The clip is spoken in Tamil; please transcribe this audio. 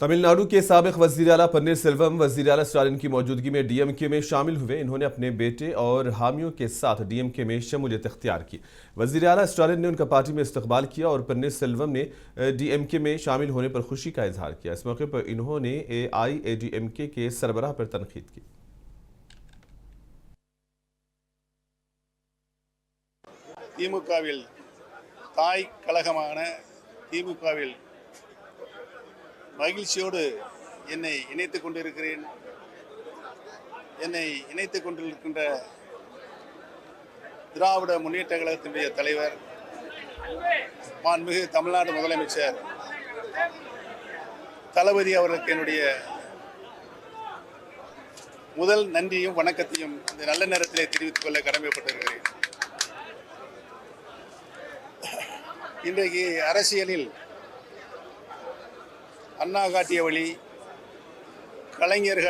तमिलनाडु के साबिक वज़ीर आला पन्नीर सेल्वम वज़ीर आला स्टालिन की मौजूदगी में डीएमके में शामिल हुए। इन्होंने अपने बेटे और हामियों के साथ डीएमके में शमूलियत इख्तियार की। वज़ीर आला स्टालिन ने उनका पार्टी में इस्तकबाल किया और पन्नीर सेल्वम ने डीएमके में शामिल होने पर खुशी का इजहार किया। इस मौके पर इन्होंने एआईएडीएमके के सरबराह पर तनकीद की। திமுகவில் தாய் கழகமான திமுகவில் மகிழ்ச்சியோடு என்னை இணைத்துக் கொண்டிருக்கிறேன். என்னை இணைத்துக் கொண்டிருக்கின்ற திராவிட முன்னேற்ற கழகத்தினுடைய தலைவர் மாண்புமிகு தமிழ்நாடு முதலமைச்சர் தளபதி அவர்களுக்கு என்னுடைய முதல் நன்றியும் வணக்கத்தையும் இந்த நல்ல நேரத்திலே தெரிவித்துக் கொள்ள கடமைப்பட்டிருக்கிறேன். இன்றைக்கு அரசியலில் அண்ணா காட்டிய வழி, கலைஞர்